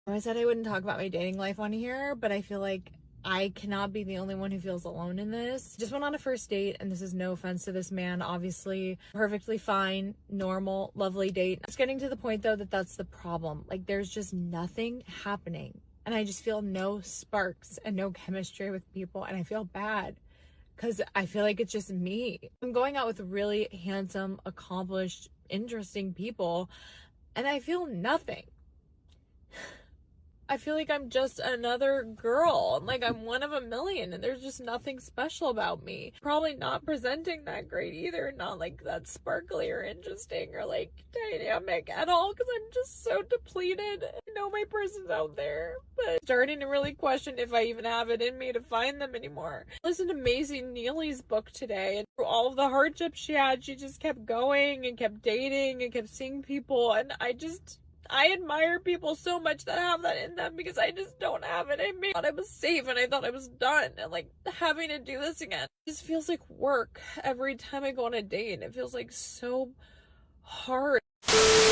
I said I wouldn't talk about my dating life on here, but I feel like I cannot be the only one who feels alone in this. Just went on a first date, and this is no offense to this man, obviously. Perfectly fine, normal, lovely date. It's getting to the point though that that's the problem. Like there's just nothing happening. And I just feel no sparks and no chemistry with people, and I feel bad because I feel like it's just me. I'm going out with really handsome, accomplished, interesting people, and I feel nothing. I feel like I'm just another girl. Like I'm one of a million and there's just nothing special about me. Probably not presenting that great either. Not like that sparkly or interesting or like dynamic at all because I'm just so depleted. I know my person's out there, but starting to really question if I even have it in me to find them anymore. I listened to Maisie Neely's book today, and through all of the hardships she had, she just kept going and kept dating and kept seeing people, and I admire people so much that have that in them because I just don't have it in me. I thought I was safe and I thought I was done, and like having to do this again just feels like work every time I go on a date, and it feels like so hard.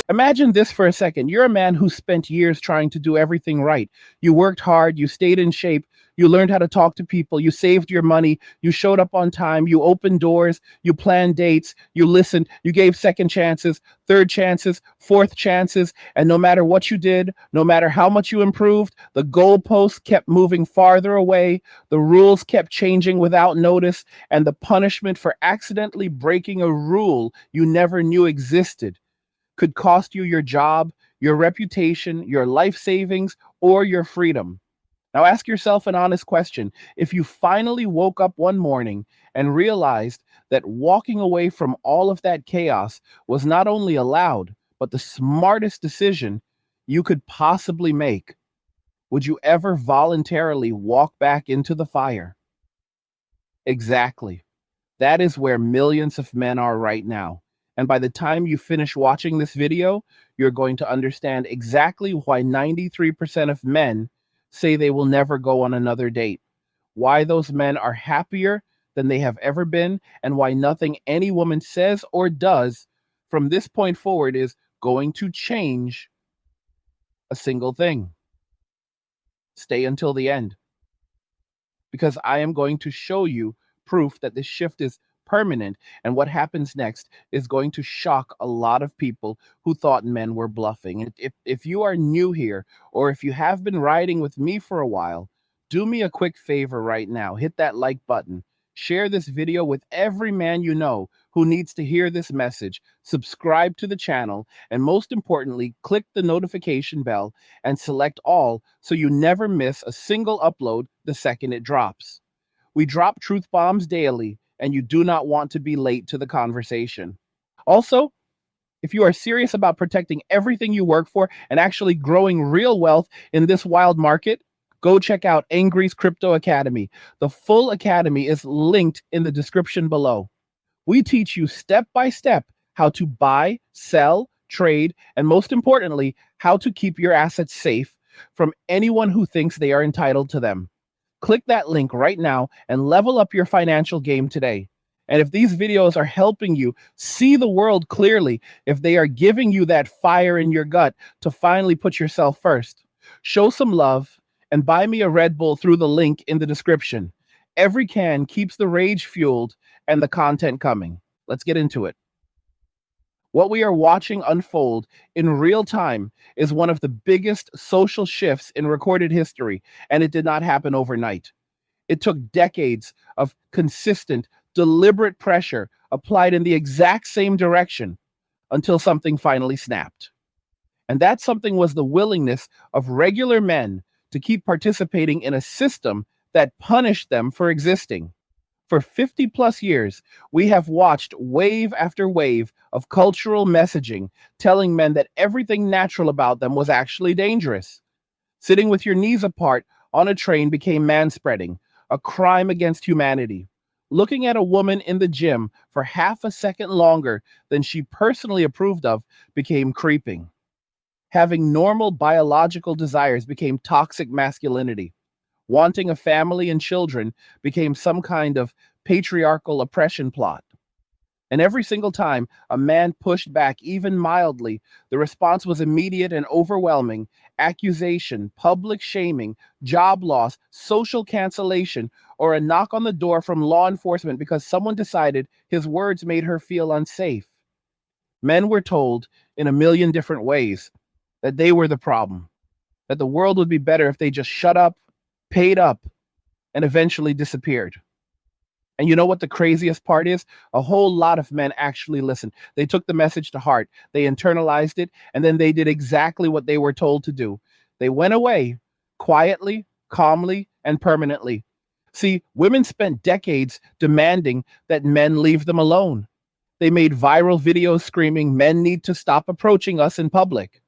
Imagine this for a second. You're a man who spent years trying to do everything right. You worked hard, you stayed in shape, you learned how to talk to people, you saved your money, you showed up on time, you opened doors, you planned dates, you listened, you gave second chances, third chances, fourth chances, and no matter what you did, no matter how much you improved, the goalposts kept moving farther away, the rules kept changing without notice, and the punishment for accidentally breaking a rule you never knew existed could cost you your job, your reputation, your life savings, or your freedom. Now ask yourself an honest question. If you finally woke up one morning and realized that walking away from all of that chaos was not only allowed, but the smartest decision you could possibly make, would you ever voluntarily walk back into the fire? Exactly. That is where millions of men are right now. And by the time you finish watching this video, you're going to understand exactly why 93% of men say they will never go on another date, why those men are happier than they have ever been, and why nothing any woman says or does from this point forward is going to change a single thing. Stay until the end, because I am going to show you proof that this shift is permanent, and what happens next is going to shock a lot of people who thought men were bluffing. And if you are new here, or if you have been riding with me for a while, do me a quick favor right now. Hit that like button. Share this video with every man you know who needs to hear this message. Subscribe to the channel, and most importantly, click the notification bell and select all so you never miss a single upload the second it drops. We drop truth bombs daily, and you do not want to be late to the conversation. Also, if you are serious about protecting everything you work for and actually growing real wealth in this wild market, go check out Angry's Crypto Academy. The full academy is linked in the description below. We teach you step by step how to buy, sell, trade, and most importantly, how to keep your assets safe from anyone who thinks they are entitled to them. Click that link right now and level up your financial game today. And if these videos are helping you see the world clearly, if they are giving you that fire in your gut to finally put yourself first, show some love and buy me a Red Bull through the link in the description. Every can keeps the rage fueled and the content coming. Let's get into it. What we are watching unfold in real time is one of the biggest social shifts in recorded history, and it did not happen overnight. It took decades of consistent, deliberate pressure applied in the exact same direction until something finally snapped. And that something was the willingness of regular men to keep participating in a system that punished them for existing. For 50 plus years, we have watched wave after wave of cultural messaging telling men that everything natural about them was actually dangerous. Sitting with your knees apart on a train became manspreading, a crime against humanity. Looking at a woman in the gym for half a second longer than she personally approved of became creeping. Having normal biological desires became toxic masculinity. Wanting a family and children became some kind of patriarchal oppression plot. And every single time a man pushed back, even mildly, the response was immediate and overwhelming: accusation, public shaming, job loss, social cancellation, or a knock on the door from law enforcement because someone decided his words made her feel unsafe. Men were told in a million different ways that they were the problem, that the world would be better if they just shut up, paid up, and eventually disappeared. And you know what the craziest part is? A whole lot of men actually listened. They took the message to heart, they internalized it, and then they did exactly what they were told to do. They went away quietly, calmly, and permanently. See, women spent decades demanding that men leave them alone. They made viral videos screaming, "Men need to stop approaching us in public."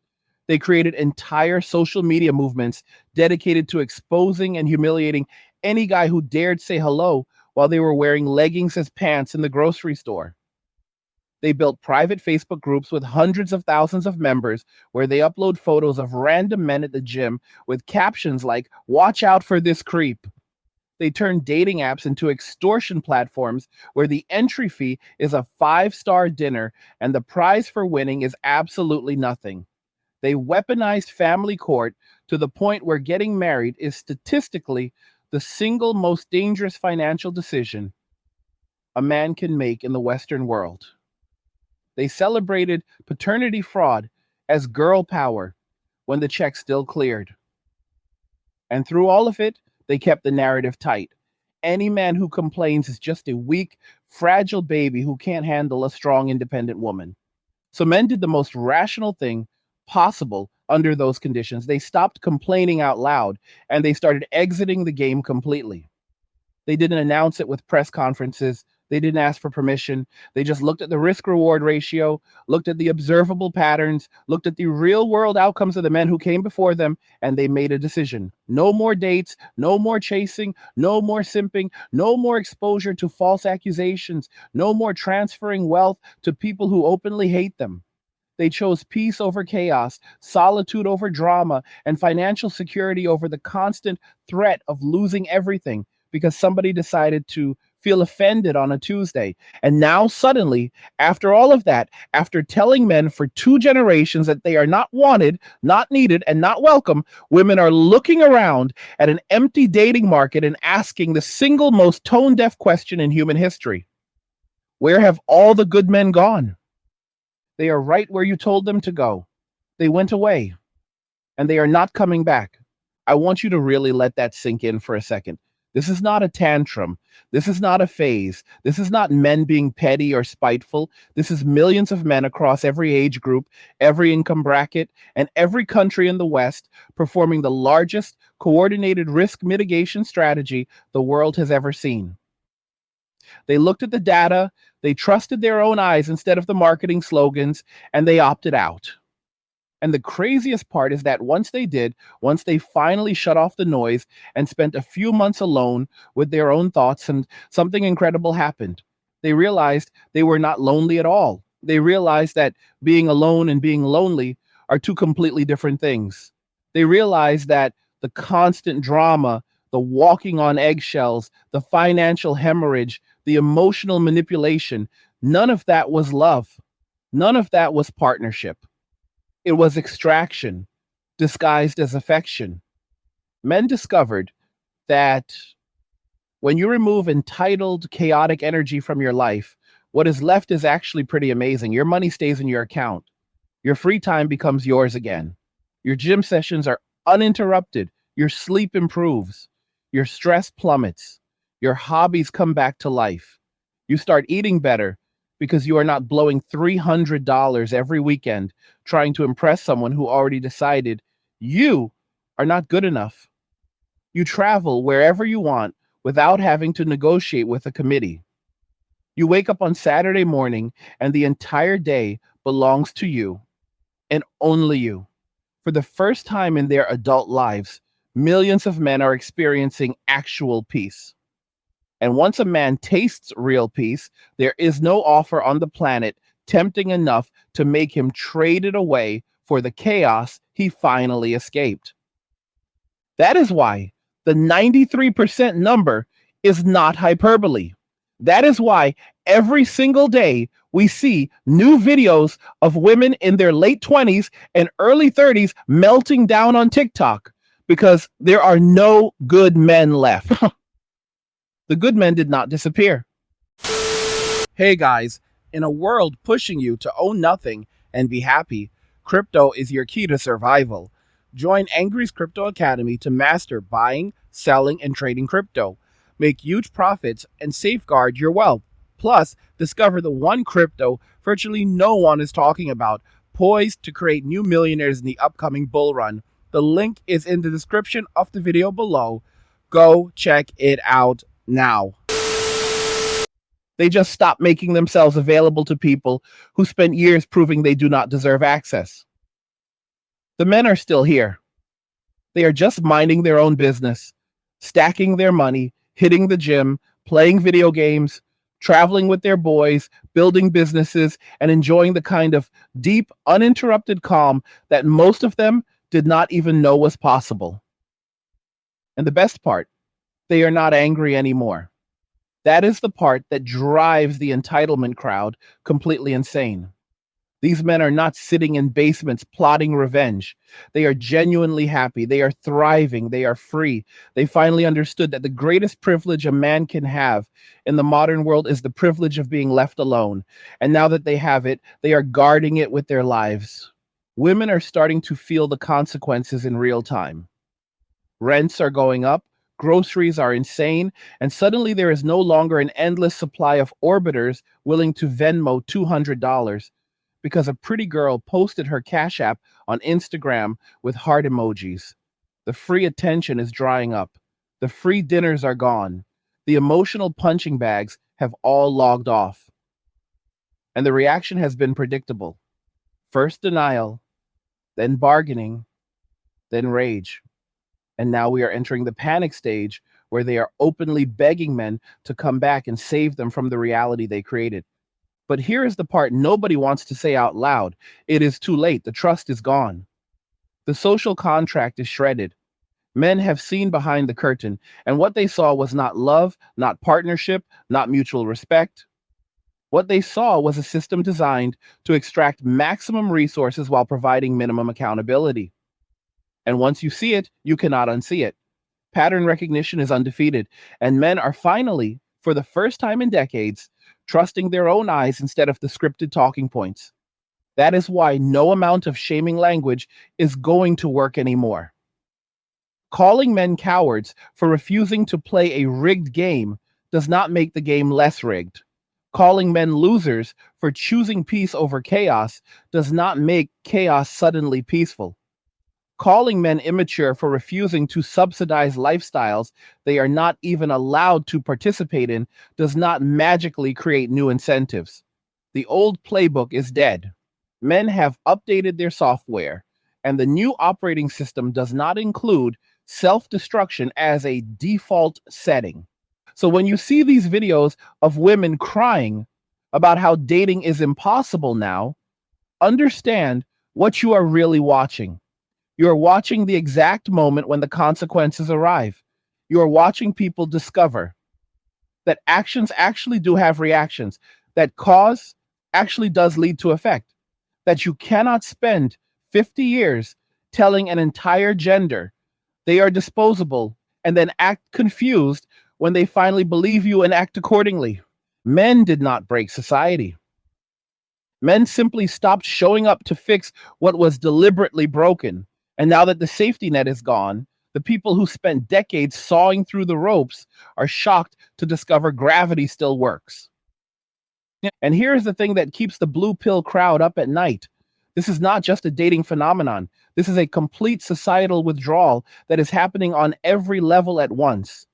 They created entire social media movements dedicated to exposing and humiliating any guy who dared say hello while they were wearing leggings as pants in the grocery store. They built private Facebook groups with hundreds of thousands of members where they upload photos of random men at the gym with captions like, "Watch out for this creep." They turned dating apps into extortion platforms where the entry fee is a five-star dinner and the prize for winning is absolutely nothing. They weaponized family court to the point where getting married is statistically the single most dangerous financial decision a man can make in the Western world. They celebrated paternity fraud as girl power when the check still cleared. And through all of it, they kept the narrative tight. Any man who complains is just a weak, fragile baby who can't handle a strong, independent woman. So men did the most rational thing possible under those conditions. They stopped complaining out loud and they started exiting the game completely. They didn't announce it with press conferences. They didn't ask for permission. They just looked at the risk reward ratio, looked at the observable patterns, looked at the real world outcomes of the men who came before them, and they made a decision. No more dates, no more chasing, no more simping, no more exposure to false accusations, no more transferring wealth to people who openly hate them. They chose peace over chaos, solitude over drama, and financial security over the constant threat of losing everything because somebody decided to feel offended on a Tuesday. And now, suddenly, after all of that, after telling men for two generations that they are not wanted, not needed, and not welcome, women are looking around at an empty dating market and asking the single most tone deaf question in human history: where have all the good men gone? They are right where you told them to go. They went away and they are not coming back. I want you to really let that sink in for a second. This is not a tantrum. This is not a phase. This is not men being petty or spiteful. This is millions of men across every age group, every income bracket, and every country in the West performing the largest coordinated risk mitigation strategy the world has ever seen. They looked at the data, they trusted their own eyes instead of the marketing slogans, and they opted out. And the craziest part is that once they did, once they finally shut off the noise and spent a few months alone with their own thoughts, and something incredible happened. They realized they were not lonely at all. They realized that being alone and being lonely are two completely different things. They realized that the constant drama, the walking on eggshells, the financial hemorrhage, the emotional manipulation, none of that was love. None of that was partnership. It was extraction disguised as affection. Men discovered that when you remove entitled, chaotic energy from your life, what is left is actually pretty amazing. Your money stays in your account. Your free time becomes yours again. Your gym sessions are uninterrupted. Your sleep improves. Your stress plummets. Your hobbies come back to life. You start eating better because you are not blowing $300 every weekend trying to impress someone who already decided you are not good enough. You travel wherever you want without having to negotiate with a committee. You wake up on Saturday morning and the entire day belongs to you and only you. For the first time in their adult lives, millions of men are experiencing actual peace. And once a man tastes real peace, there is no offer on the planet tempting enough to make him trade it away for the chaos he finally escaped. That is why the 93% number is not hyperbole. That is why Every single day, we see new videos of women in their late 20s and early 30s melting down on TikTok because there are no good men left. The good men did not disappear. Hey guys, in a world pushing you to own nothing and be happy, crypto is your key to survival. Join Angry's Crypto Academy to master buying, selling, and trading crypto. Make huge profits and safeguard your wealth. Plus, discover the one crypto virtually no one is talking about, poised to create new millionaires in the upcoming bull run. The link is in the description of the video below. Go check it out now. They just stopped making themselves available to people who spent years proving they do not deserve access. The men are still here. They are just minding their own business, stacking their money, hitting the gym, playing video games, traveling with their boys, building businesses, and enjoying the kind of deep, uninterrupted calm that most of them did not even know was possible. And the best part, they are not angry anymore. That is the part that drives the entitlement crowd completely insane. These men are not sitting in basements plotting revenge. They are genuinely happy. They are thriving. They are free. They finally understood that the greatest privilege a man can have in the modern world is the privilege of being left alone. And now that they have it, they are guarding it with their lives. Women are starting to feel the consequences in real time. Rents are going up, groceries are insane, and suddenly there is no longer an endless supply of orbiters willing to Venmo $200 because a pretty girl posted her Cash App on Instagram with heart emojis. The free attention is drying up. The free dinners are gone. The emotional punching bags have all logged off. And the reaction has been predictable. First denial, then bargaining, then rage. And now we are entering the panic stage where they are openly begging men to come back and save them from the reality they created. But here is the part nobody wants to say out loud. It is too late. The trust is gone. The social contract is shredded. Men have seen behind the curtain, and what they saw was not love, not partnership, not mutual respect. What they saw was a system designed to extract maximum resources while providing minimum accountability. And once you see it, you cannot unsee it. Pattern recognition is undefeated, and men are finally, for the first time in decades, trusting their own eyes instead of the scripted talking points. That is why no amount of shaming language is going to work anymore. Calling men cowards for refusing to play a rigged game does not make the game less rigged. Calling men losers for choosing peace over chaos does not make chaos suddenly peaceful. Calling men immature for refusing to subsidize lifestyles they are not even allowed to participate in does not magically create new incentives. The old playbook is dead. Men have updated their software, and the new operating system does not include self destruction as a default setting. So when you see these videos of women crying about how dating is impossible now, understand what you are really watching. You are watching the exact moment when the consequences arrive. You are watching people discover that actions actually do have reactions, that cause actually does lead to effect, that you cannot spend 50 years telling an entire gender they are disposable and then act confused when they finally believe you and act accordingly. Men did not break society. Men simply stopped showing up to fix what was deliberately broken. And now that the safety net is gone, the people who spent decades sawing through the ropes are shocked to discover gravity still works. And here's the thing that keeps the blue pill crowd up at night. This is not just a dating phenomenon. This is a complete societal withdrawal that is happening on every level at once.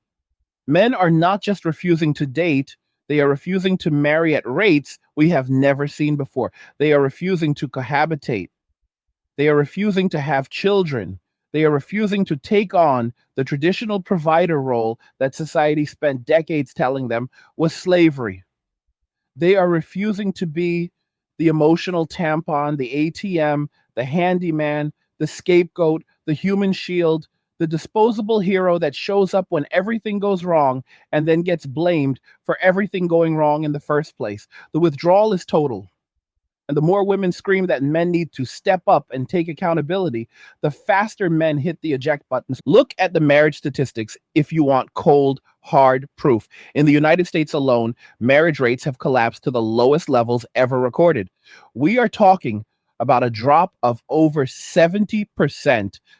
Men are not just refusing to date, they are refusing to marry at rates we have never seen before. They are refusing to cohabitate. They are refusing to have children. They are refusing to take on the traditional provider role that society spent decades telling them was slavery. They are refusing to be the emotional tampon, the ATM, the handyman, the scapegoat, the human shield, The disposable hero that shows up when everything goes wrong and then gets blamed for everything going wrong in the first place. The withdrawal is total. And the more women scream that men need to step up and take accountability, the faster men hit the eject buttons. Look at the marriage statistics if you want cold, hard proof. In the United States alone, marriage rates have collapsed to the lowest levels ever recorded. We are talking about a drop of over 70%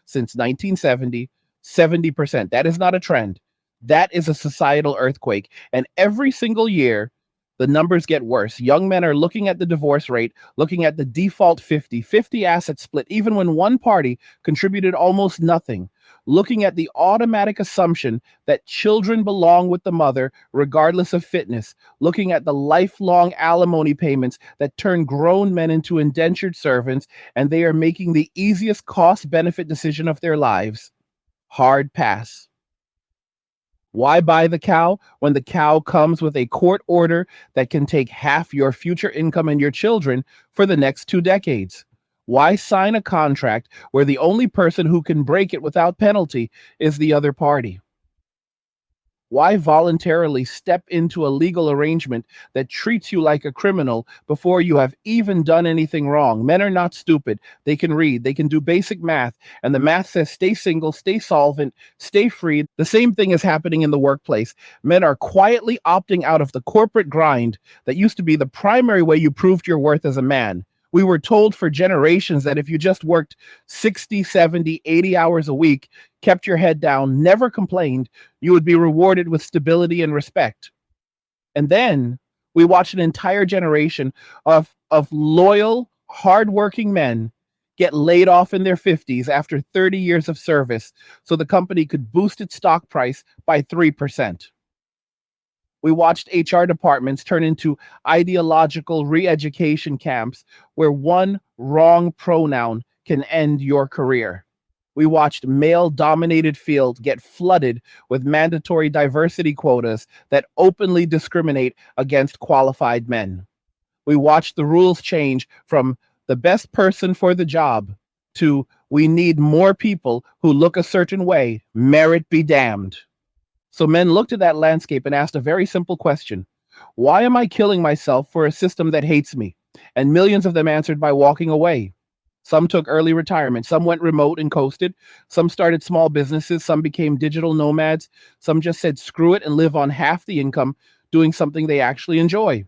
since 1970. 70%. That is not a trend. That is a societal earthquake. And every single year, the numbers get worse. Young men are looking at the divorce rate, looking at the default 50-50 asset split, even when one party contributed almost nothing, looking at the automatic assumption that children belong with the mother, regardless of fitness, looking at the lifelong alimony payments that turn grown men into indentured servants, and they are making the easiest cost benefit decision of their lives. Hard pass. Why buy the cow when the cow comes with a court order that can take half your future income and your children for the next 2 decades? Why sign a contract where the only person who can break it without penalty is the other party? Why voluntarily step into a legal arrangement that treats you like a criminal before you have even done anything wrong? Men are not stupid. They can read, they can do basic math, and the math says stay single, stay solvent, stay free. The same thing is happening in the workplace. Men are quietly opting out of the corporate grind that used to be the primary way you proved your worth as a man. We were told for generations that if you just worked 60, 70, 80 hours a week, kept your head down, never complained, you would be rewarded with stability and respect. And then we watched an entire generation of loyal, hardworking men get laid off in their 50s after 30 years of service so the company could boost its stock price by 3%. We watched HR departments turn into ideological re-education camps where one wrong pronoun can end your career. We watched male-dominated fields get flooded with mandatory diversity quotas that openly discriminate against qualified men. We watched the rules change from the best person for the job to we need more people who look a certain way, merit be damned. So men looked at that landscape and asked a very simple question. Why am I killing myself for a system that hates me? And millions of them answered by walking away. Some took early retirement. Some went remote and coasted. Some started small businesses. Some became digital nomads. Some just said, screw it and live on half the income doing something they actually enjoy.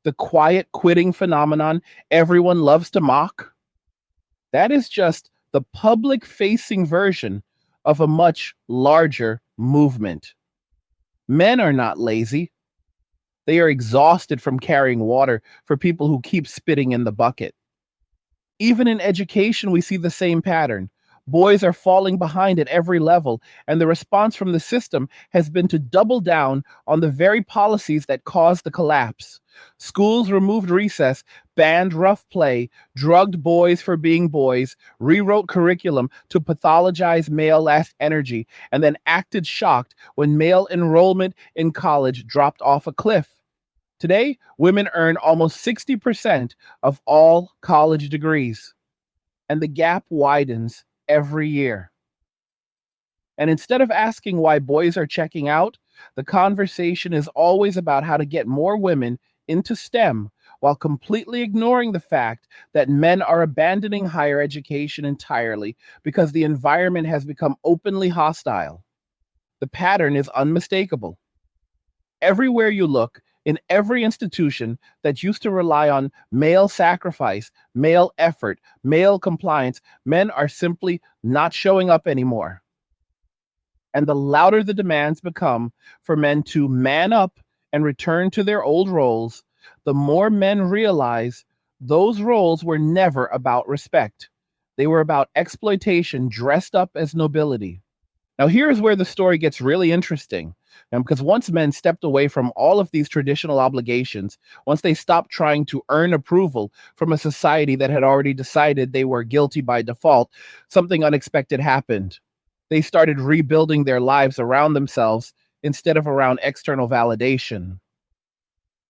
The quiet quitting phenomenon everyone loves to mock. That is just the public facing version of a much larger movement. Men are not lazy. They are exhausted from carrying water for people who keep spitting in the bucket. Even in education, we see the same pattern. Boys are falling behind at every level, and the response from the system has been to double down on the very policies that caused the collapse. Schools removed recess, banned rough play, drugged boys for being boys, rewrote curriculum to pathologize male last energy, and then acted shocked when male enrollment in college dropped off a cliff. Today, women earn almost 60% of all college degrees, and the gap widens every year. And instead of asking why boys are checking out, the conversation is always about how to get more women into STEM while completely ignoring the fact that men are abandoning higher education entirely because the environment has become openly hostile. The pattern is unmistakable. Everywhere you look, in every institution that used to rely on male sacrifice, male effort, male compliance, men are simply not showing up anymore. And the louder the demands become for men to man up and return to their old roles, the more men realize those roles were never about respect. They were about exploitation dressed up as nobility. Now, here's where the story gets really interesting. Because once men stepped away from all of these traditional obligations, once they stopped trying to earn approval from a society that had already decided they were guilty by default, something unexpected happened. They started rebuilding their lives around themselves instead of around external validation.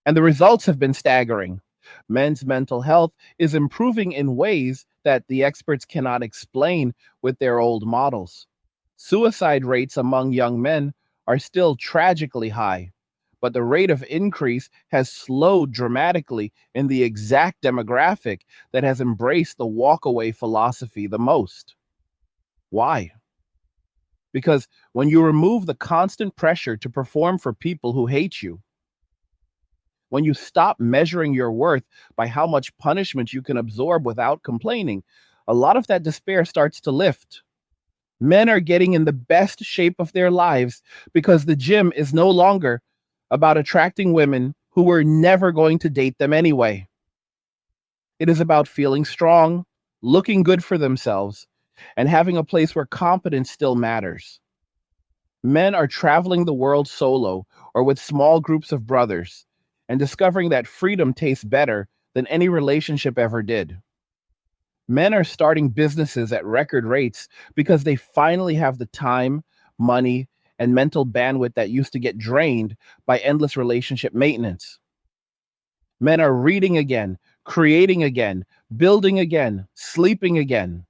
And the results have been staggering. Men's mental health is improving in ways that the experts cannot explain with their old models. Suicide rates among young men are still tragically high, but the rate of increase has slowed dramatically in the exact demographic that has embraced the walkaway philosophy the most. Why? Because when you remove the constant pressure to perform for people who hate you, when you stop measuring your worth by how much punishment you can absorb without complaining, a lot of that despair starts to lift. Men are getting in the best shape of their lives because the gym is no longer about attracting women who were never going to date them anyway. It is about feeling strong, looking good for themselves, and having a place where competence still matters. Men are traveling the world solo or with small groups of brothers and discovering that freedom tastes better than any relationship ever did. Men are starting businesses at record rates because they finally have the time, money, and mental bandwidth that used to get drained by endless relationship maintenance. Men are reading again, creating again, building again, sleeping again.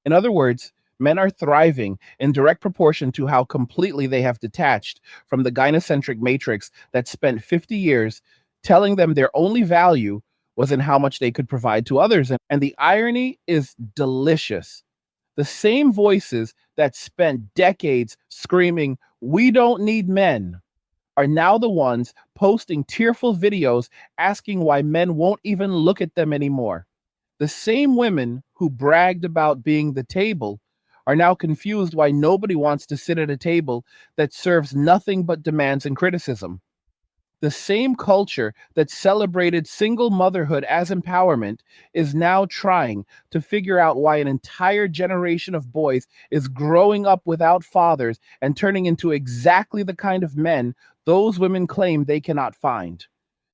In other words, men are thriving in direct proportion to how completely they have detached from the gynocentric matrix that spent 50 years telling them their only value was in how much they could provide to others. And the irony is delicious. The same voices that spent decades screaming, "We don't need men," are now the ones posting tearful videos asking why men won't even look at them anymore. The same women who bragged about being the table are now confused why nobody wants to sit at a table that serves nothing but demands and criticism. The same culture that celebrated single motherhood as empowerment is now trying to figure out why an entire generation of boys is growing up without fathers and turning into exactly the kind of men those women claim they cannot find.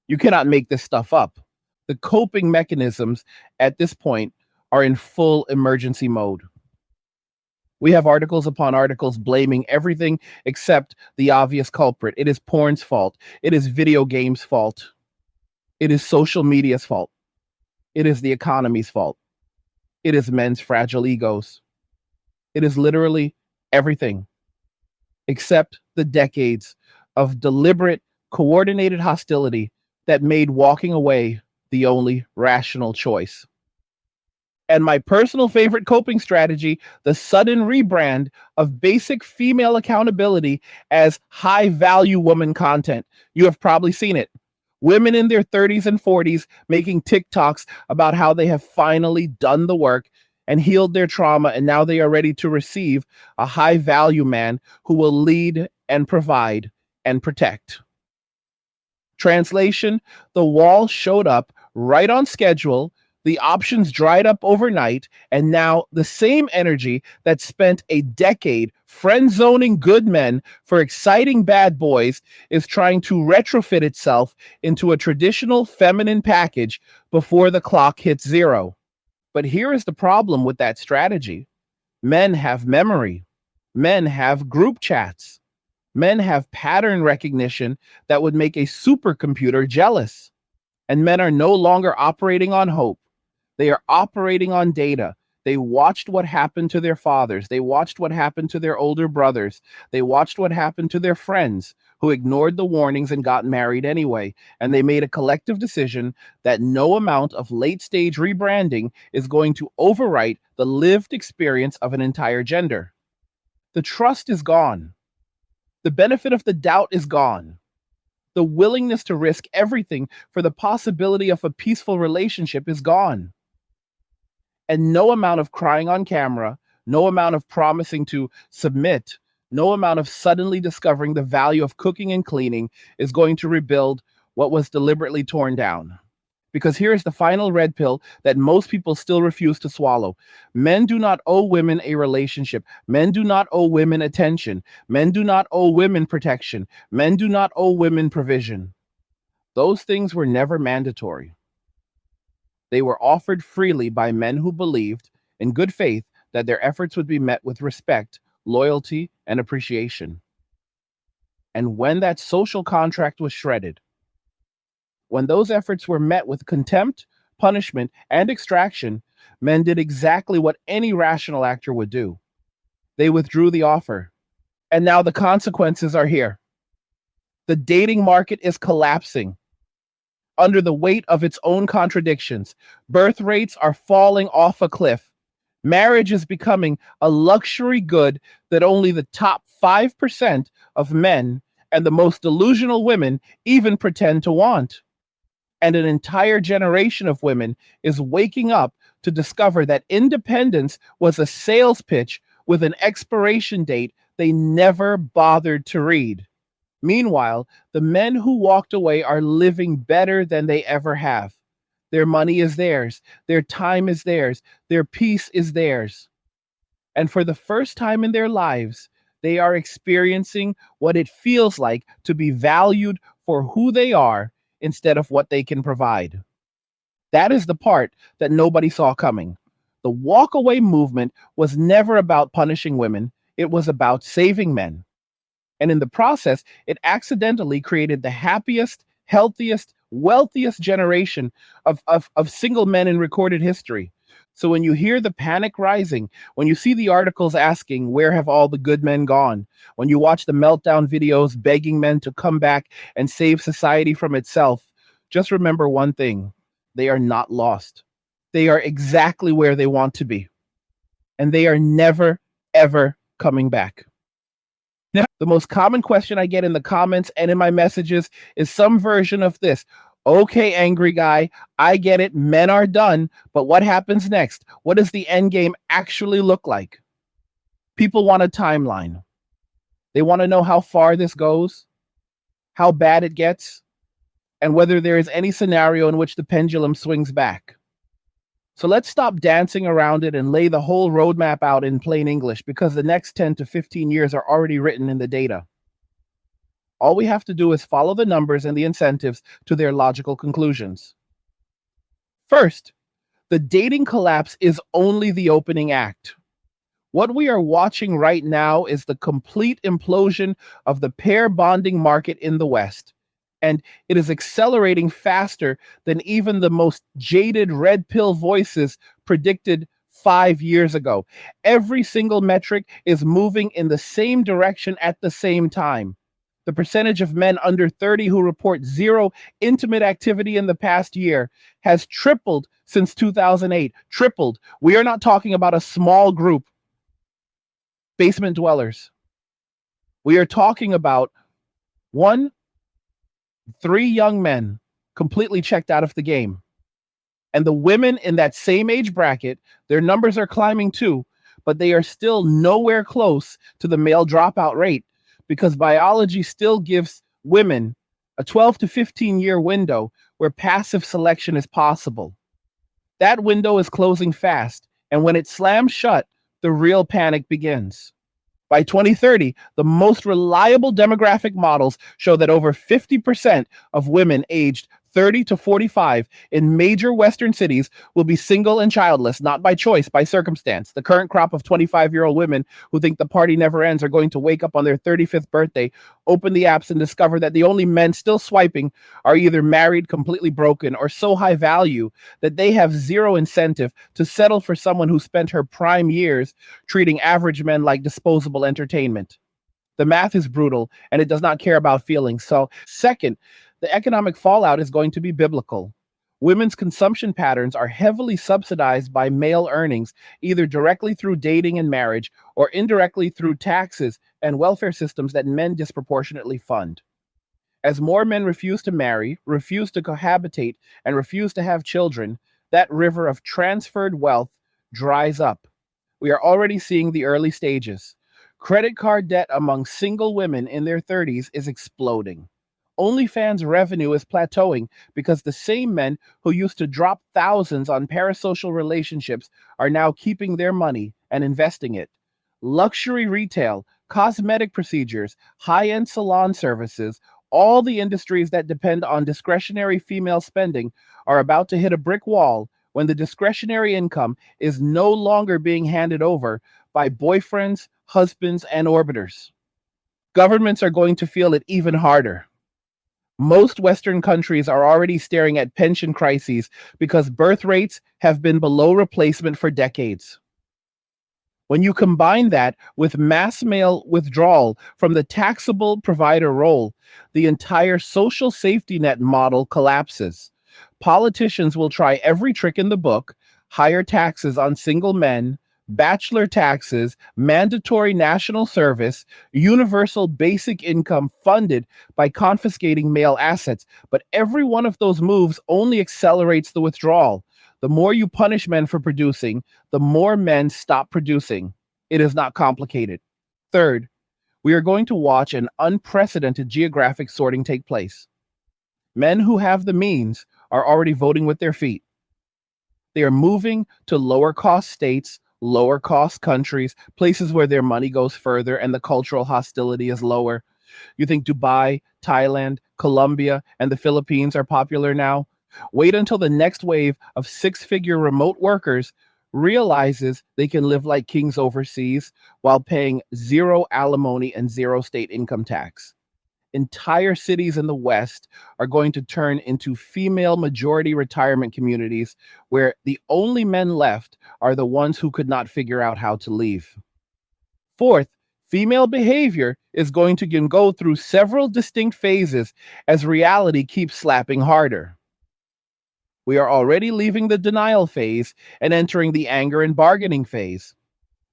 You cannot make this stuff up. The coping mechanisms at this point are in full emergency mode. We have articles upon articles blaming everything except the obvious culprit. It is porn's fault. It is video games' fault. It is social media's fault. It is the economy's fault. It is men's fragile egos. It is literally everything except the decades of deliberate, coordinated hostility that made walking away the only rational choice. And my personal favorite coping strategy, the sudden rebrand of basic female accountability as high value woman content. You have probably seen it. Women in their 30s and 40s making TikToks about how they have finally done the work and healed their trauma, and now they are ready to receive a high value man who will lead and provide and protect. Translation: the wall showed up right on schedule, the options dried up overnight, and now the same energy that spent a decade friend zoning good men for exciting bad boys is trying to retrofit itself into a traditional feminine package before the clock hits zero. But here is the problem with that strategy: men have memory, men have group chats. Men have pattern recognition that would make a supercomputer jealous. And men are no longer operating on hope. They are operating on data. They watched what happened to their fathers. They watched what happened to their older brothers. They watched what happened to their friends who ignored the warnings and got married anyway. And they made a collective decision that no amount of late stage rebranding is going to overwrite the lived experience of an entire gender. The trust is gone. The benefit of the doubt is gone. The willingness to risk everything for the possibility of a peaceful relationship is gone. And no amount of crying on camera, no amount of promising to submit, no amount of suddenly discovering the value of cooking and cleaning is going to rebuild what was deliberately torn down. Because here is the final red pill that most people still refuse to swallow. Men do not owe women a relationship. Men do not owe women attention. Men do not owe women protection. Men do not owe women provision. Those things were never mandatory. They were offered freely by men who believed, in good faith, that their efforts would be met with respect, loyalty, and appreciation. And when that social contract was shredded, when those efforts were met with contempt, punishment, and extraction, men did exactly what any rational actor would do. They withdrew the offer. And now the consequences are here. The dating market is collapsing under the weight of its own contradictions. Birth rates are falling off a cliff. Marriage is becoming a luxury good that only the top 5% of men and the most delusional women even pretend to want. And an entire generation of women is waking up to discover that independence was a sales pitch with an expiration date they never bothered to read. Meanwhile, the men who walked away are living better than they ever have. Their money is theirs, their time is theirs, their peace is theirs. And for the first time in their lives, they are experiencing what it feels like to be valued for who they are instead of what they can provide. That is the part that nobody saw coming. The walkaway movement was never about punishing women, it was about saving men. And in the process, it accidentally created the happiest, healthiest, wealthiest generation of single men in recorded history. So when you hear the panic rising, when you see the articles asking, where have all the good men gone? When you watch the meltdown videos begging men to come back and save society from itself, just remember one thing: they are not lost. They are exactly where they want to be. And they are never, ever coming back. Now, the most common question I get in the comments and in my messages is some version of this. Okay, angry guy, I get it. Men are done, but what happens next? What does the end game actually look like? People want a timeline. They want to know how far this goes, how bad it gets, and whether there is any scenario in which the pendulum swings back. So let's stop dancing around it and lay the whole roadmap out in plain English, because the next 10 to 15 years are already written in the data. All we have to do is follow the numbers and the incentives to their logical conclusions. First, the dating collapse is only the opening act. What we are watching right now is the complete implosion of the pair bonding market in the West. And it is accelerating faster than even the most jaded red pill voices predicted 5 years ago. Every single metric is moving in the same direction at the same time. The percentage of men under 30 who report zero intimate activity in the past year has tripled since 2008. Tripled. We are not talking about a small group, basement dwellers. We are talking about 3 young men completely checked out of the game. And the women in that same age bracket, their numbers are climbing too, but they are still nowhere close to the male dropout rate, because biology still gives women a 12 to 15-year window where passive selection is possible. That window is closing fast, and when it slams shut, the real panic begins. By 2030, the most reliable demographic models show that over 50% of women aged 30 to 45 in major Western cities will be single and childless, not by choice, by circumstance. The current crop of 25-year-old women who think the party never ends are going to wake up on their 35th birthday, open the apps, and discover that the only men still swiping are either married, completely broken, or so high value that they have zero incentive to settle for someone who spent her prime years treating average men like disposable entertainment. The math is brutal, and it does not care about feelings. So, second, the economic fallout is going to be biblical. Women's consumption patterns are heavily subsidized by male earnings, either directly through dating and marriage or indirectly through taxes and welfare systems that men disproportionately fund. As more men refuse to marry, refuse to cohabitate, and refuse to have children, that river of transferred wealth dries up. We are already seeing the early stages. Credit card debt among single women in their 30s is exploding. OnlyFans revenue is plateauing because the same men who used to drop thousands on parasocial relationships are now keeping their money and investing it. Luxury retail, cosmetic procedures, high-end salon services, all the industries that depend on discretionary female spending are about to hit a brick wall when the discretionary income is no longer being handed over by boyfriends, husbands, and orbiters. Governments are going to feel it even harder. Most Western countries are already staring at pension crises because birth rates have been below replacement for decades. When you combine that with mass male withdrawal from the taxable provider role, the entire social safety net model collapses. Politicians will try every trick in the book: higher taxes on single men, bachelor taxes, mandatory national service, universal basic income funded by confiscating male assets. But every one of those moves only accelerates the withdrawal. The more you punish men for producing, the more men stop producing. It is not complicated. Third, we are going to watch an unprecedented geographic sorting take place. Men who have the means are already voting with their feet. They are moving to lower cost states, lower cost countries, places where their money goes further and the cultural hostility is lower. You think Dubai, Thailand, Colombia, and the Philippines are popular now? Wait until the next wave of six-figure remote workers realizes they can live like kings overseas while paying zero alimony and zero state income tax. Entire cities in the West are going to turn into female majority retirement communities where the only men left are the ones who could not figure out how to leave. Fourth, female behavior is going to go through several distinct phases as reality keeps slapping harder. We are already leaving the denial phase and entering the anger and bargaining phase.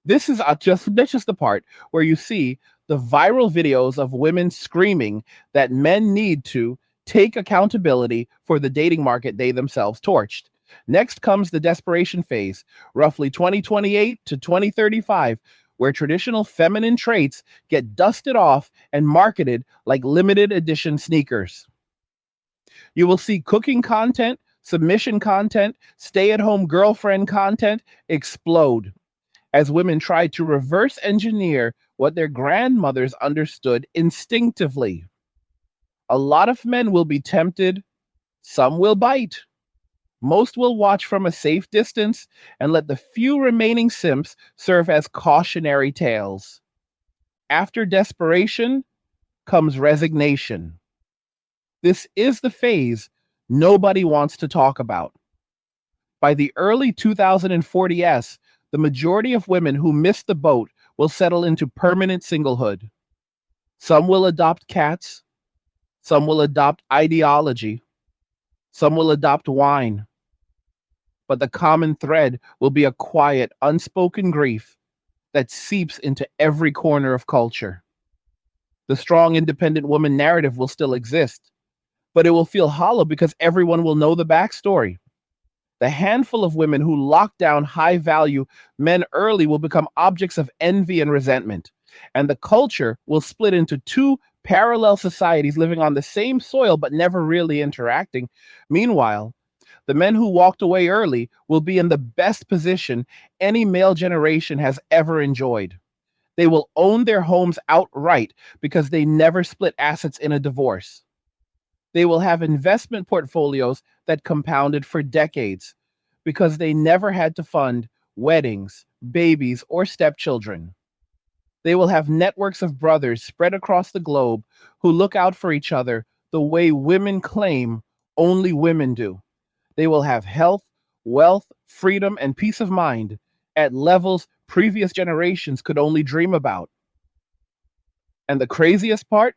This is that's just the part where you see the viral videos of women screaming that men need to take accountability for the dating market they themselves torched. Next comes the desperation phase, roughly 2028 to 2035, where traditional feminine traits get dusted off and marketed like limited edition sneakers. You will see cooking content, submission content, stay at home girlfriend content explode as women try to reverse engineer what their grandmothers understood instinctively. A lot of men will be tempted, some will bite. Most will watch from a safe distance and let the few remaining simps serve as cautionary tales. After desperation comes resignation. This is the phase nobody wants to talk about. By the early 2040s, the majority of women who miss the boat will settle into permanent singlehood. Some will adopt cats, some will adopt ideology, some will adopt wine. But the common thread will be a quiet, unspoken grief that seeps into every corner of culture. The strong, independent woman narrative will still exist, but it will feel hollow because everyone will know the backstory. The handful of women who lock down high value men early will become objects of envy and resentment, and the culture will split into two parallel societies living on the same soil but never really interacting. Meanwhile, the men who walked away early will be in the best position any male generation has ever enjoyed. They will own their homes outright because they never split assets in a divorce. They will have investment portfolios that compounded for decades because they never had to fund weddings, babies, or stepchildren. They will have networks of brothers spread across the globe who look out for each other the way women claim only women do. They will have health, wealth, freedom, and peace of mind at levels previous generations could only dream about. And the craziest part,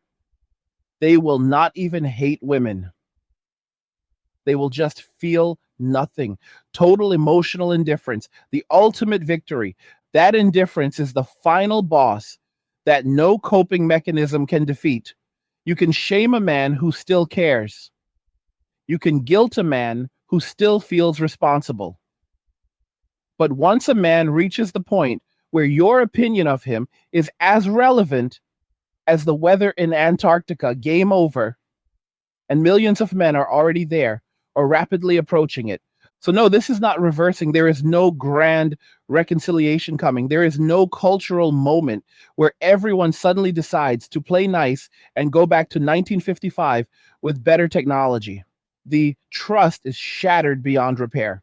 they will not even hate women. They will just feel nothing. Total emotional indifference, the ultimate victory. That indifference is the final boss that no coping mechanism can defeat. You can shame a man who still cares. You can guilt a man who still feels responsible. But once a man reaches the point where your opinion of him is as relevant as the weather in Antarctica, game over, and millions of men are already there or rapidly approaching it. So, no, this is not reversing. There is no grand reconciliation coming. There is no cultural moment where everyone suddenly decides to play nice and go back to 1955 with better technology. The trust is shattered beyond repair.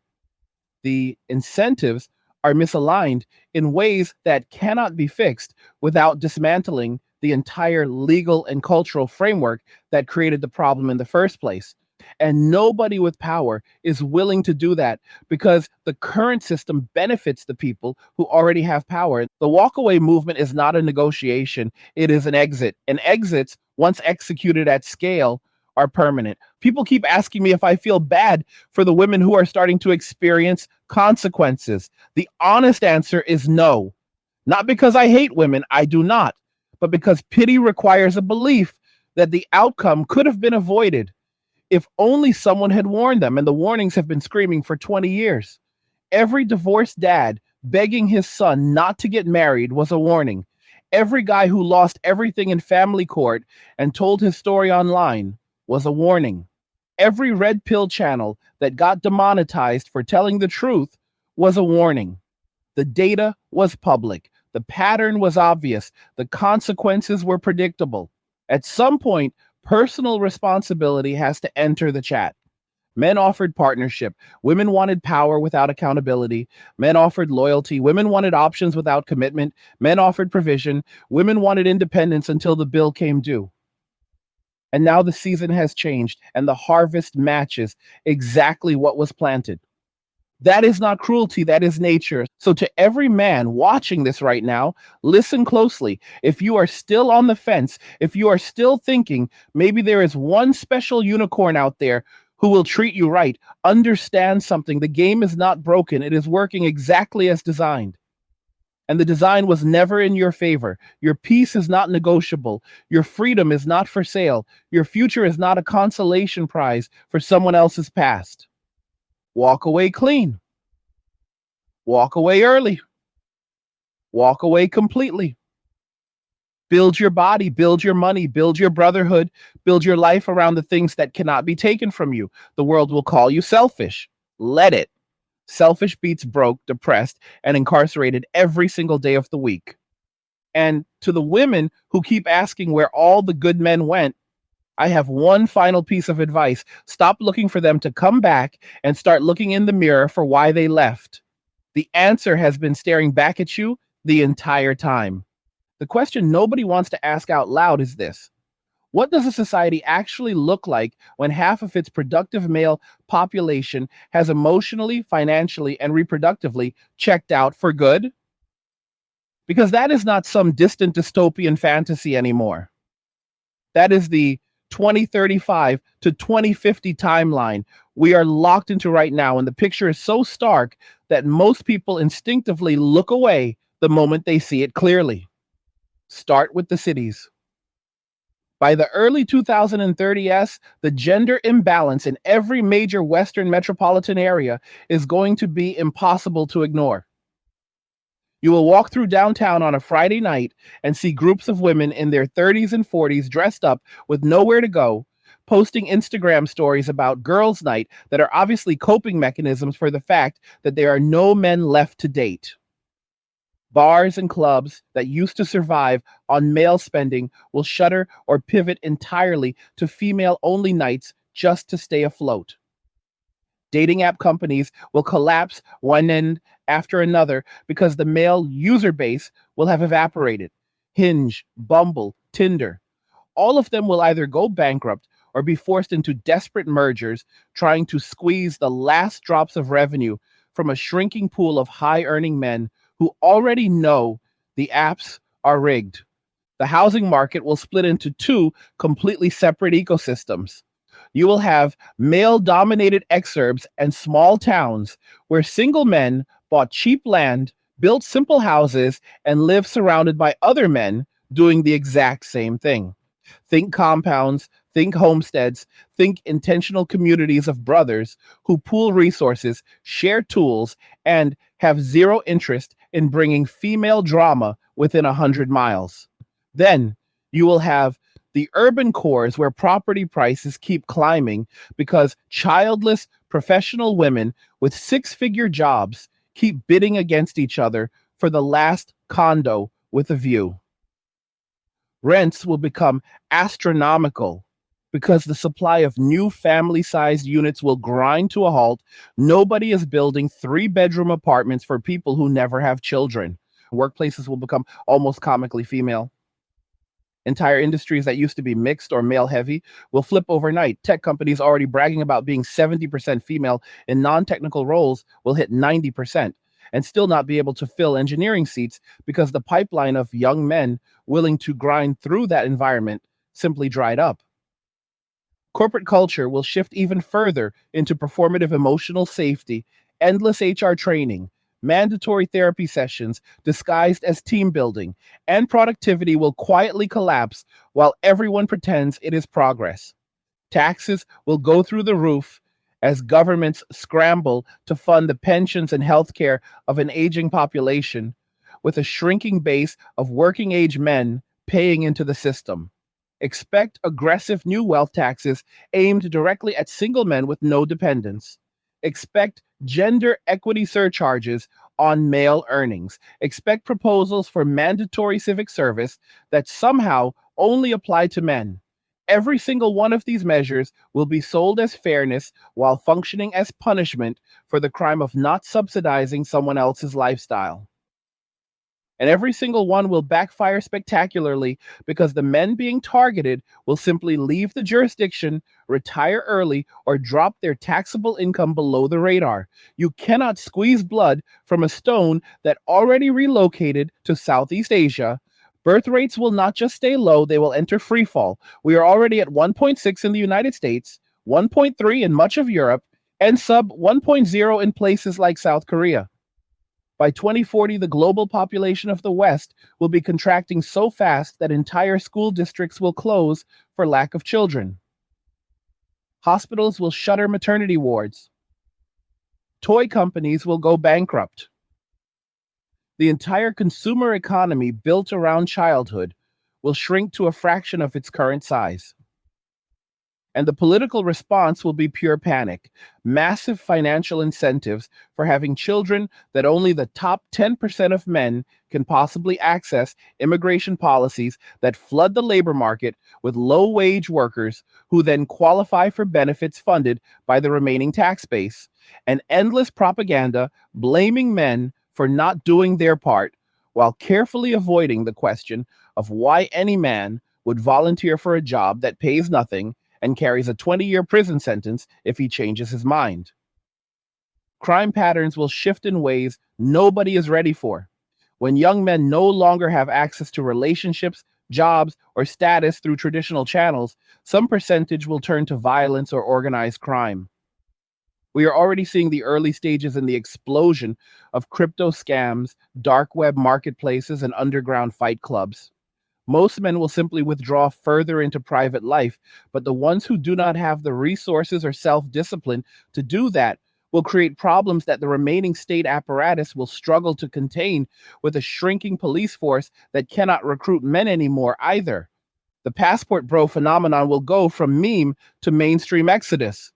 The incentives are misaligned in ways that cannot be fixed without dismantling the entire legal and cultural framework that created the problem in the first place. And nobody with power is willing to do that because the current system benefits the people who already have power. The walkaway movement is not a negotiation, it is an exit. And exits, once executed at scale, are permanent. People keep asking me if I feel bad for the women who are starting to experience consequences. The honest answer is no. Not because I hate women, I do not, but because pity requires a belief that the outcome could have been avoided if only someone had warned them, and the warnings have been screaming for 20 years. Every divorced dad begging his son not to get married was a warning. Every guy who lost everything in family court and told his story online was a warning. Every red pill channel that got demonetized for telling the truth was a warning. The data was public. The pattern was obvious. The consequences were predictable. At some point, personal responsibility has to enter the chat. Men offered partnership. Women wanted power without accountability. Men offered loyalty. Women wanted options without commitment. Men offered provision. Women wanted independence until the bill came due. And now the season has changed, and the harvest matches exactly what was planted. That is not cruelty, that is nature. So, to every man watching this right now, listen closely. If you are still on the fence, if you are still thinking maybe there is one special unicorn out there who will treat you right, understand something. The game is not broken, it is working exactly as designed. And the design was never in your favor. Your peace is not negotiable. Your freedom is not for sale. Your future is not a consolation prize for someone else's past. Walk away clean. Walk away early. Walk away completely. Build your body, build your money, build your brotherhood, build your life around the things that cannot be taken from you. The world will call you selfish. Let it. Selfish beats broke, depressed, and incarcerated every single day of the week. And to the women who keep asking where all the good men went, I have one final piece of advice. Stop looking for them to come back and start looking in the mirror for why they left. The answer has been staring back at you the entire time. The question nobody wants to ask out loud is this: what does a society actually look like when half of its productive male population has emotionally, financially, and reproductively checked out for good? Because that is not some distant dystopian fantasy anymore. That is the 2035 to 2050 timeline we are locked into right now. And the picture is so stark that most people instinctively look away the moment they see it clearly. Start with the cities. By the early 2030s, the gender imbalance in every major Western metropolitan area is going to be impossible to ignore. You will walk through downtown on a Friday night and see groups of women in their 30s and 40s dressed up with nowhere to go, posting Instagram stories about girls' night that are obviously coping mechanisms for the fact that there are no men left to date. Bars and clubs that used to survive on male spending will shutter or pivot entirely to female-only nights just to stay afloat. Dating app companies will collapse one end after another because the male user base will have evaporated. Hinge, Bumble, Tinder, all of them will either go bankrupt or be forced into desperate mergers trying to squeeze the last drops of revenue from a shrinking pool of high earning men who already know the apps are rigged. The housing market will split into two completely separate ecosystems. You will have male dominated exurbs and small towns where single men bought cheap land, built simple houses, and live surrounded by other men doing the exact same thing. Think compounds, think homesteads, think intentional communities of brothers who pool resources, share tools, and have zero interest in bringing female drama within 100 miles. Then you will have the urban cores where property prices keep climbing because childless professional women with six-figure jobs keep bidding against each other for the last condo with a view. Rents will become astronomical because the supply of new family-sized units will grind to a halt. Nobody is building three-bedroom apartments for people who never have children. Workplaces will become almost comically female. Entire industries that used to be mixed or male heavy will flip overnight. Tech companies already bragging about being 70% female in non technical roles will hit 90% and still not be able to fill engineering seats because the pipeline of young men willing to grind through that environment simply dried up. Corporate culture will shift even further into performative emotional safety, endless HR training, mandatory therapy sessions disguised as team building, and productivity will quietly collapse while everyone pretends it is progress. Taxes will go through the roof as governments scramble to fund the pensions and healthcare of an aging population, with a shrinking base of working age men paying into the system. Expect aggressive new wealth taxes aimed directly at single men with no dependents. Expect gender equity surcharges on male earnings. Expect proposals for mandatory civic service that somehow only apply to men. Every single one of these measures will be sold as fairness while functioning as punishment for the crime of not subsidizing someone else's lifestyle. And every single one will backfire spectacularly because the men being targeted will simply leave the jurisdiction, retire early, or drop their taxable income below the radar. You cannot squeeze blood from a stone that already relocated to Southeast Asia. Birth rates will not just stay low, they will enter free fall. We are already at 1.6 in the United States, 1.3 in much of Europe, and sub 1.0 in places like South Korea. By 2040, the global population of the West will be contracting so fast that entire school districts will close for lack of children. Hospitals will shutter maternity wards. Toy companies will go bankrupt. The entire consumer economy built around childhood will shrink to a fraction of its current size. And the political response will be pure panic, massive financial incentives for having children that only the top 10% of men can possibly access, immigration policies that flood the labor market with low wage workers who then qualify for benefits funded by the remaining tax base, and endless propaganda blaming men for not doing their part while carefully avoiding the question of why any man would volunteer for a job that pays nothing and carries a 20-year prison sentence if he changes his mind. Crime patterns will shift in ways nobody is ready for. When young men no longer have access to relationships, jobs, or status through traditional channels, some percentage will turn to violence or organized crime. We are already seeing the early stages in the explosion of crypto scams, dark web marketplaces, and underground fight clubs. Most men will simply withdraw further into private life, but the ones who do not have the resources or self discipline to do that will create problems that the remaining state apparatus will struggle to contain with a shrinking police force that cannot recruit men anymore either. The passport bro phenomenon will go from meme to mainstream exodus.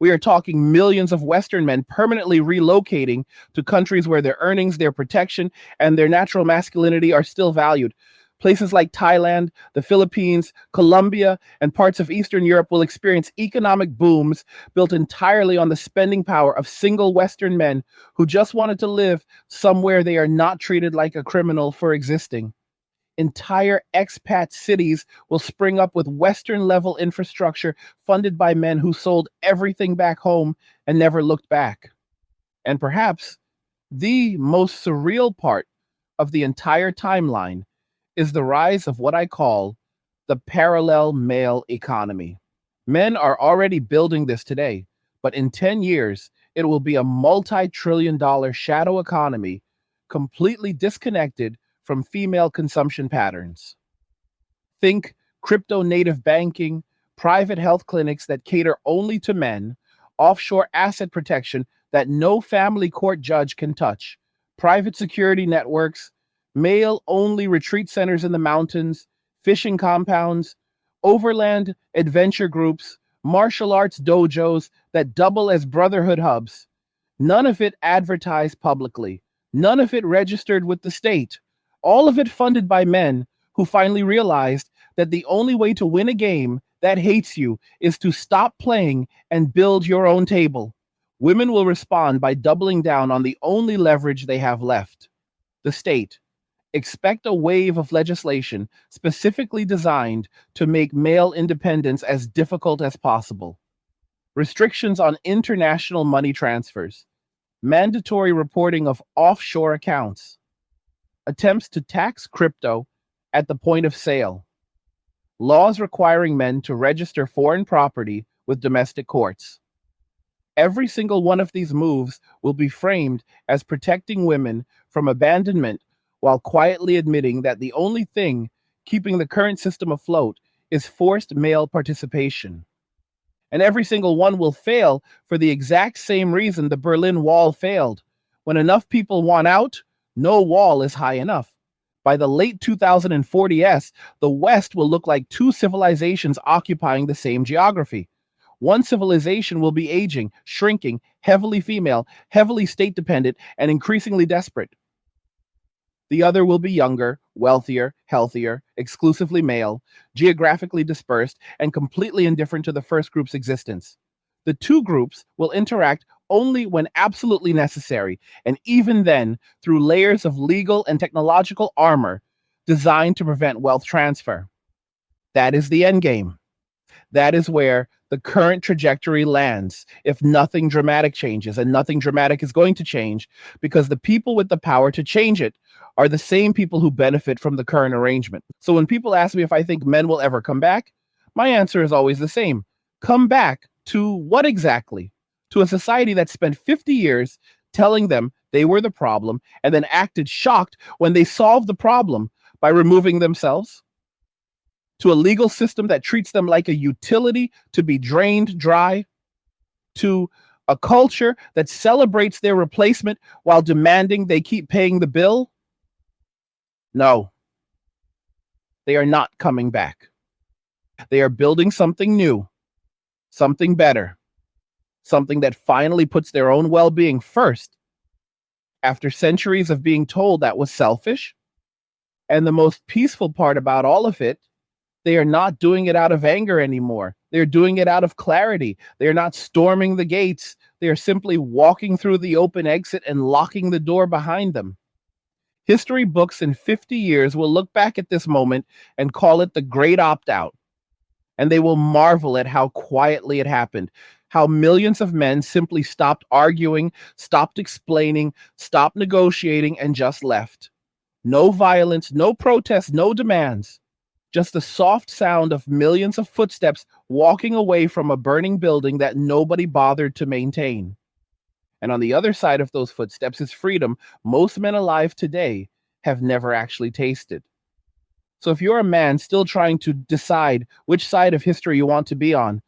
We are talking millions of Western men permanently relocating to countries where their earnings, their protection, and their natural masculinity are still valued. Places like Thailand, the Philippines, Colombia, and parts of Eastern Europe will experience economic booms built entirely on the spending power of single Western men who just wanted to live somewhere they are not treated like a criminal for existing. Entire expat cities will spring up with Western level infrastructure funded by men who sold everything back home and never looked back. And perhaps the most surreal part of the entire timeline is the rise of what I call the parallel male economy. Men are already building this today, but in 10 years, it will be a multi-trillion-dollar shadow economy completely disconnected from female consumption patterns. Think crypto native banking, private health clinics that cater only to men, offshore asset protection that no family court judge can touch, private security networks, male only retreat centers in the mountains, fishing compounds, overland adventure groups, martial arts dojos that double as Brotherhood hubs. None of it advertised publicly, none of it registered with the state, all of it funded by men who finally realized that the only way to win a game that hates you is to stop playing and build your own table. Women will respond by doubling down on the only leverage they have left, the state, Expect a wave of legislation specifically designed to make male independence as difficult as possible. Restrictions on international money transfers, mandatory reporting of offshore accounts, attempts to tax crypto at the point of sale, laws requiring men to register foreign property with domestic courts. Every single one of these moves will be framed as protecting women from abandonment while quietly admitting that the only thing keeping the current system afloat is forced male participation. And every single one will fail for the exact same reason the Berlin Wall failed. When enough people want out, no wall is high enough. By the late 2040s, the West will look like two civilizations occupying the same geography. One civilization will be aging, shrinking, heavily female, heavily state dependent, and increasingly desperate. The other will be younger, wealthier, healthier, exclusively male, geographically dispersed, and completely indifferent to the first group's existence. The two groups will interact only when absolutely necessary, and even then through layers of legal and technological armor designed to prevent wealth transfer. That is the endgame. That is where the current trajectory lands if nothing dramatic changes, and nothing dramatic is going to change because the people with the power to change it are the same people who benefit from the current arrangement. So when people ask me if I think men will ever come back, my answer is always the same. Come back to what exactly? To a society that spent 50 years telling them they were the problem and then acted shocked when they solved the problem by removing themselves? To a legal system that treats them like a utility to be drained dry? To a culture that celebrates their replacement while demanding they keep paying the bill? No, they are not coming back. They are building something new, something better, something that finally puts their own well being first after centuries of being told that was selfish. And the most peaceful part about all of it, they are not doing it out of anger anymore. They're doing it out of clarity. They are not storming the gates. They are simply walking through the open exit and locking the door behind them. History books in 50 years will look back at this moment and call it the Great Opt-out. And they will marvel at how quietly it happened, how millions of men simply stopped arguing, stopped explaining, stopped negotiating, and just left. No violence, no protests, no demands. Just the soft sound of millions of footsteps walking away from a burning building that nobody bothered to maintain. And on the other side of those footsteps is freedom most men alive today have never actually tasted. So if you're a man still trying to decide which side of history you want to be on,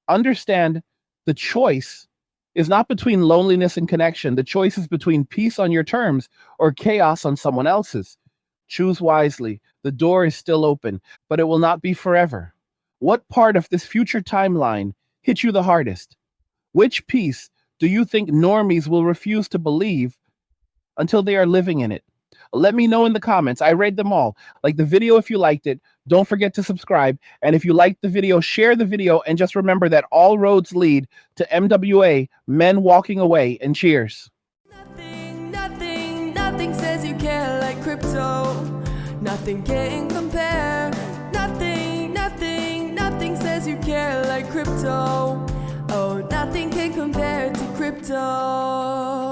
understand the choice is not between loneliness and connection. The choice is between peace on your terms or chaos on someone else's. Choose wisely. The door is still open, but it will not be forever. What part of this future timeline hit you the hardest? Which piece do you think normies will refuse to believe until they are living in it? Let me know in the comments. I read them all. Like the video if you liked it. Don't forget to subscribe. And if you liked the video, share the video. And just remember that all roads lead to MWA, men walking away. And cheers. Nothing says you care like crypto. Nothing can compare. Nothing says you care like crypto. Oh, nothing can compare to crypto.